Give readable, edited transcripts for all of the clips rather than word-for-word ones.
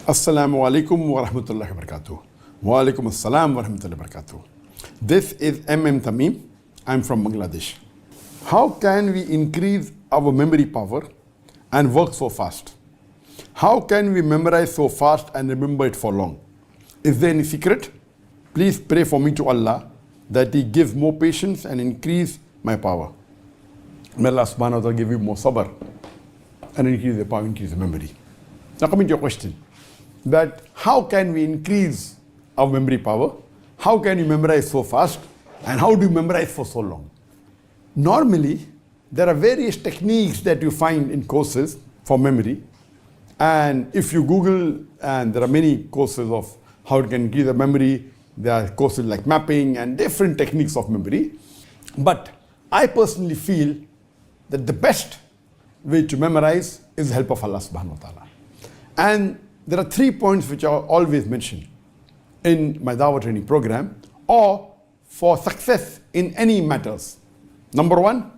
Assalamu alaikum wa rahmatullahi wa barakatuh. Wa alaikum assalam wa rahmatullahi wa barakatuh. This is MM Tamim. I'm from Bangladesh. How can we increase our memory power and work so fast? How can we memorize so fast and remember it for long? Is there any secret? Please pray for me to Allah that He gives more patience and increase my power. May Allah subhanahu wa ta'ala give you more sabr and increase the power, increase the memory. Now coming to your question, that how can we increase our memory power? How can you memorize so fast? And how do you memorize for so long? Normally, there are various techniques that you find in courses for memory. And if you Google, and there are many courses of how you can increase the memory, there are courses like mapping and different techniques of memory. But I personally feel that the best way to memorize is the help of Allah subhanahu wa ta'ala. And there are 3 points which I always mention in my Dawah training program or for success in any matters. Number 1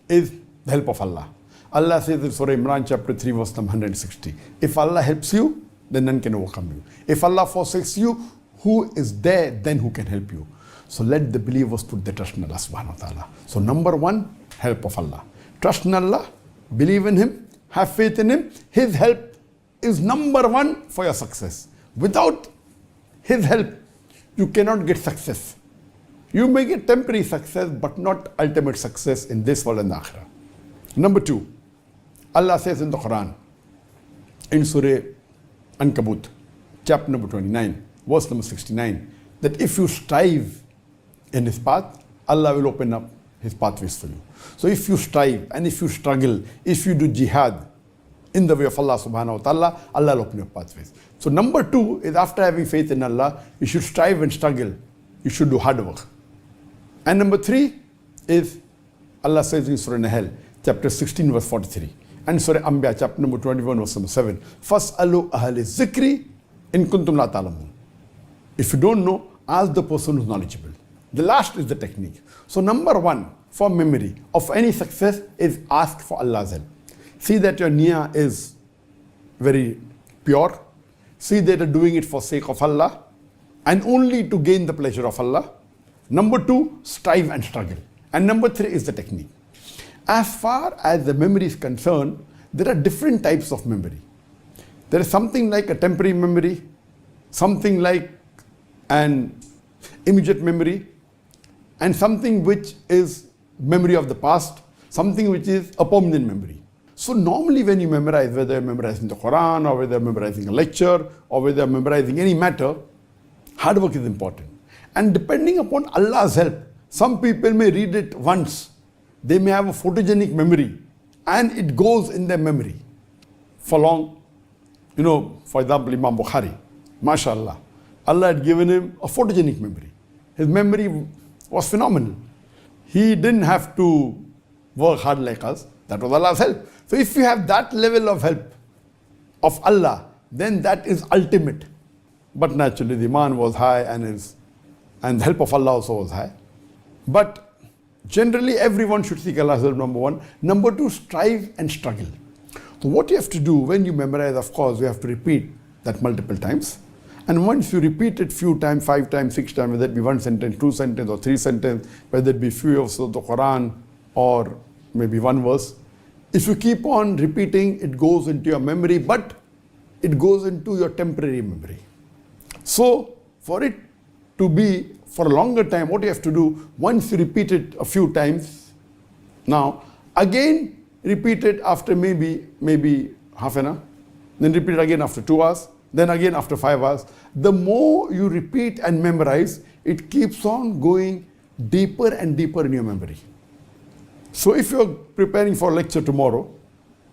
is the help of Allah. Allah says in Surah Imran chapter 3 verse number 160, if Allah helps you, then none can overcome you. If Allah forsakes you, who is there then who can help you? So let the believers put their trust in Allah subhanahu wa ta'ala. So number 1, help of Allah. Trust in Allah, believe in Him, have faith in Him. His help is number 1 for your success. Without His help, you cannot get success. You may get temporary success, but not ultimate success in this world and the Akhirah. Number 2, Allah says in the Quran, in Surah Ankabut, chapter number 29, verse number 69, that if you strive in His path, Allah will open up His pathways for you. So if you strive and if you struggle, if you do jihad in the way of Allah subhanahu wa ta'ala, Allah will open your pathways. So number 2 is after having faith in Allah, you should strive and struggle. You should do hard work. And number 3 is Allah says in Surah Nahl, chapter 16, verse 43. And Surah Anbiya, chapter number 21, verse number 7. Fas'alu ahli zikri in kuntum la ta'lamun. If you don't know, ask the person who's knowledgeable. The last is the technique. So number 1 for memory of any success is ask for Allah's help. See that your niyyah is very pure. See that you're doing it for sake of Allah and only to gain the pleasure of Allah. Number 2, strive and struggle. And number 3 is the technique. As far as the memory is concerned, there are different types of memory. There is something like a temporary memory, something like an immediate memory, and something which is memory of the past, something which is a permanent memory. So normally when you memorize, whether you're memorizing the Quran or whether you're memorizing a lecture or whether you're memorizing any matter, hard work is important. And depending upon Allah's help, some people may read it once. They may have a photogenic memory and it goes in their memory for long. You know, for example, Imam Bukhari, mashallah, Allah had given him a photogenic memory. His memory was phenomenal. He didn't have to work hard like us. That was Allah's help. So if you have that level of help of Allah, then that is ultimate. But naturally the iman was high and the help of Allah also was high. But generally everyone should seek Allah's help, number 1. Number 2, strive and struggle. So what you have to do when you memorize, of course, you have to repeat that multiple times. And once you repeat it few times, 5 times, 6 times, whether it be 1 sentence, 2 sentences or 3 sentences, whether it be few of the Quran or maybe 1 verse, if you keep on repeating, it goes into your memory, but it goes into your temporary memory. So for it to be for a longer time, what you have to do, once you repeat it a few times, now again repeat it after maybe half an hour, then repeat it again after 2 hours, then again after 5 hours. The more you repeat and memorize, it keeps on going deeper and deeper in your memory. So if you're preparing for a lecture tomorrow,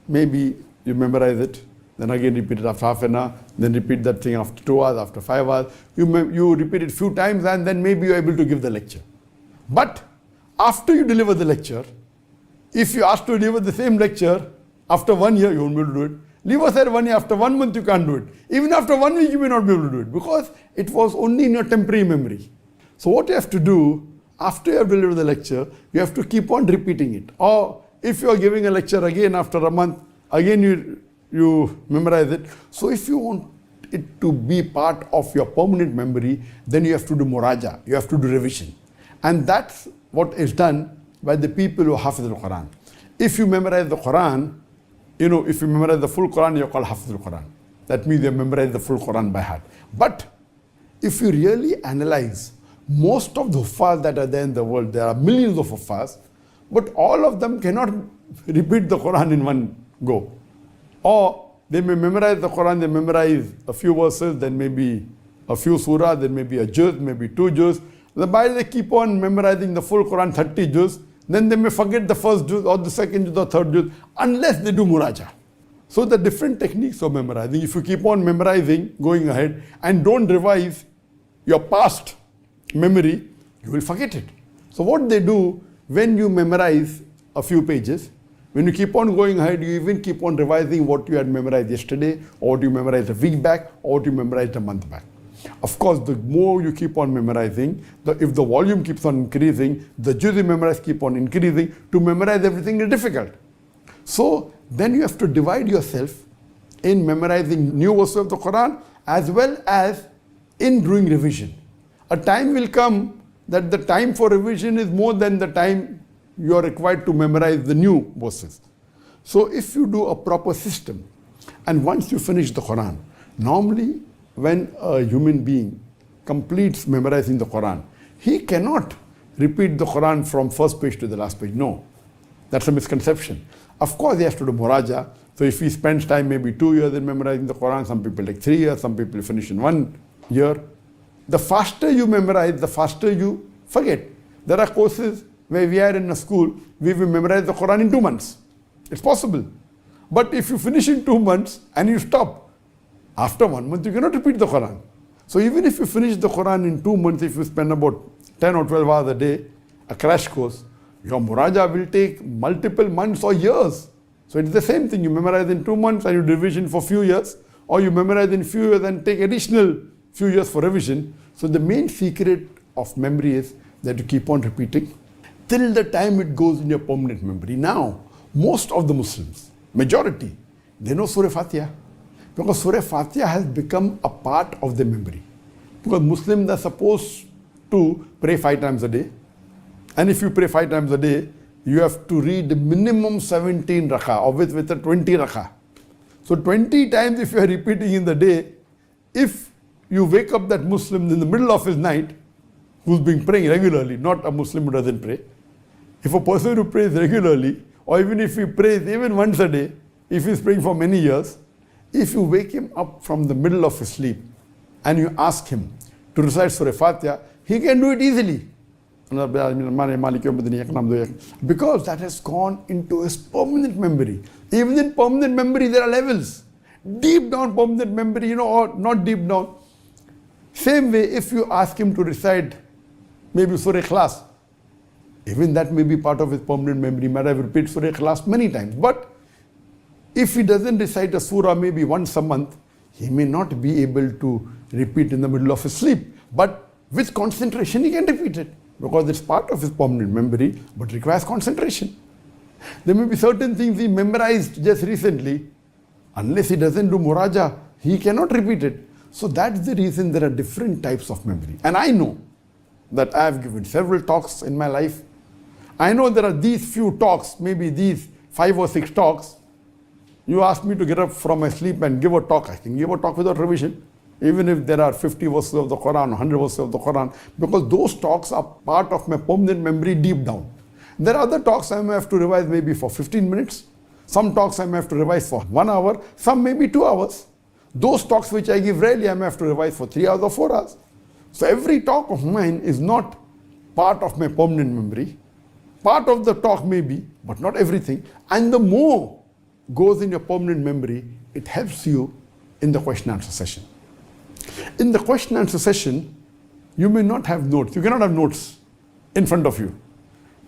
maybe you memorize it, then again repeat it after half an hour, then repeat that thing after 2 hours, after 5 hours. You repeat it few times and then maybe you're able to give the lecture. But after you deliver the lecture, if you ask to deliver the same lecture, after 1 year you won't be able to do it. Leave aside 1 year, after 1 month you can't do it. Even after 1 week you may not be able to do it because it was only in your temporary memory. So what you have to do, after you have delivered the lecture, you have to keep on repeating it. Or if you are giving a lecture again after a month, again you memorize it. So if you want it to be part of your permanent memory, then you have to do muraja, you have to do revision. And that's what is done by the people who hafiz al-Quran. If you memorize the Quran, if you memorize the full Quran, you're called hafiz al-Quran. That means you memorize the full Quran by heart. But if you really analyze most of the huffaz that are there in the world, there are millions of huffaz, but all of them cannot repeat the Quran in one go. Or they may memorize the Quran, they memorize a few verses, then maybe a few surah, then maybe a juz, maybe two juz. While they keep on memorizing the full Quran, 30 juz, then they may forget the first juz or the second juz or third juz, unless they do muraja. So the different techniques of memorizing, if you keep on memorizing, going ahead, and don't revise your past memory, you will forget it. So what they do, when you memorize a few pages, when you keep on going ahead, you even keep on revising what you had memorized yesterday, or what you memorized a week back, or what you memorized a month back. Of course, the more you keep on memorizing, if the volume keeps on increasing, the juz you memorize keep on increasing. To memorize everything is difficult. So then you have to divide yourself in memorizing new verses of the Quran as well as in doing revision. A time will come that the time for revision is more than the time you are required to memorize the new verses. So if you do a proper system, and once you finish the Quran, normally when a human being completes memorizing the Quran, he cannot repeat the Quran from first page to the last page. No, that's a misconception. Of course, he has to do muraja. So if he spends time maybe 2 years in memorizing the Quran, some people take 3 years, some people finish in 1 year. The faster you memorize, the faster you forget. There are courses where we are in a school, we will memorize the Quran in 2 months. It's possible. But if you finish in 2 months and you stop, after 1 month you cannot repeat the Quran. So even if you finish the Quran in 2 months, if you spend about 10 or 12 hours a day, a crash course, your muraja will take multiple months or years. So it's the same thing. You memorize in 2 months and you do revision for few years, or you memorize in few years and take additional few years for revision. So the main secret of memory is that you keep on repeating till the time it goes in your permanent memory. Now, most of the Muslims, majority, they know Surah Fatiha, because Surah Fatiha has become a part of their memory. Because Muslims are supposed to pray 5 times a day. And if you pray 5 times a day, you have to read minimum 17 rakah, or with a 20 rakah. So 20 times if you are repeating in the day, if you wake up that Muslim in the middle of his night, who's been praying regularly, not a Muslim who doesn't pray. If a person who prays regularly, or even if he prays even once a day, if he's praying for many years, if you wake him up from the middle of his sleep and you ask him to recite Surah Fatiha, he can do it easily. Because that has gone into his permanent memory. Even in permanent memory, there are levels. Deep down permanent memory, or not deep down. Same way, if you ask him to recite maybe Surah Ikhlas, even that may be part of his permanent memory. He might have repeated Surah Ikhlas many times. But if he doesn't recite a surah maybe once a month, he may not be able to repeat in the middle of his sleep. But with concentration, he can repeat it, because it's part of his permanent memory, but requires concentration. There may be certain things he memorized just recently. Unless he doesn't do muraja, he cannot repeat it. So that's the reason there are different types of memory. And I know that I have given several talks in my life. I know there are these few talks, maybe these 5 or 6 talks. You ask me to get up from my sleep and give a talk. I can give a talk without revision. Even if there are 50 verses of the Quran, 100 verses of the Quran, because those talks are part of my permanent memory deep down. There are other talks I may have to revise maybe for 15 minutes. Some talks I may have to revise for 1 hour, some maybe 2 hours. Those talks which I give rarely, I may have to revise for 3 hours or 4 hours. So every talk of mine is not part of my permanent memory. Part of the talk may be, but not everything. And the more goes in your permanent memory, it helps you in the question answer session. In the question answer session, you may not have notes. You cannot have notes in front of you.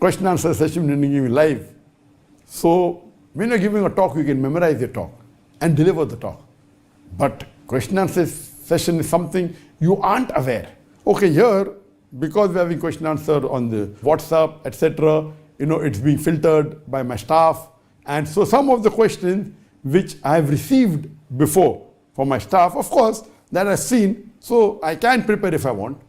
Question answer session when you give live. So when you're giving a talk, you can memorize your talk and deliver the talk. But question answer session is something you aren't aware. Okay, here, because we're having question answer on the WhatsApp, etc., it's being filtered by my staff. And so some of the questions which I have received before for my staff, of course, that I've seen, so I can prepare if I want.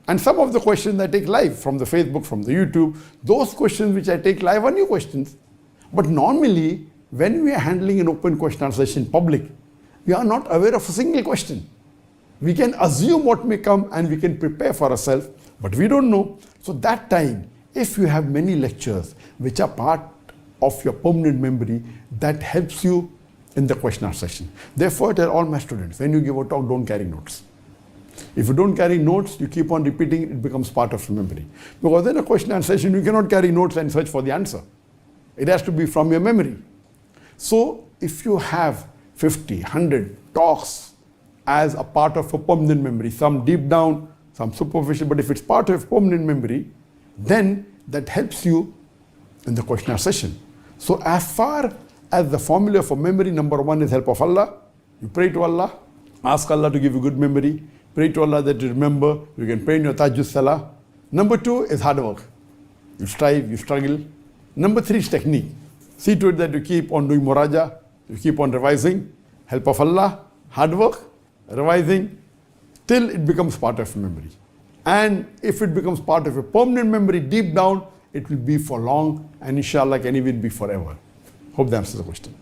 And some of the questions I take live from the Facebook, from the YouTube, those questions which I take live are new questions. But normally, when we are handling an open question answer session in public, we are not aware of a single question. We can assume what may come and we can prepare for ourselves, but we don't know. So that time, if you have many lectures which are part of your permanent memory, that helps you in the question answer session. Therefore, I tell all my students, when you give a talk, don't carry notes. If you don't carry notes, you keep on repeating, it becomes part of your memory. Because in a question answer session, you cannot carry notes and search for the answer. It has to be from your memory. So if you have 50, 100 talks as a part of a permanent memory, some deep down, some superficial, but if it's part of permanent memory, then that helps you in the question answer session. So as far as the formula for memory, number one is help of Allah. You pray to Allah, ask Allah to give you good memory, pray to Allah that you remember, you can pray in your Tahajjud Salah. Number two is hard work. You strive, you struggle. Number three is technique. See to it that you keep on doing muraja, you keep on revising, help of Allah, hard work, revising, till it becomes part of your memory. And if it becomes part of a permanent memory deep down, it will be for long, and inshallah can even be forever. Hope that answers the question.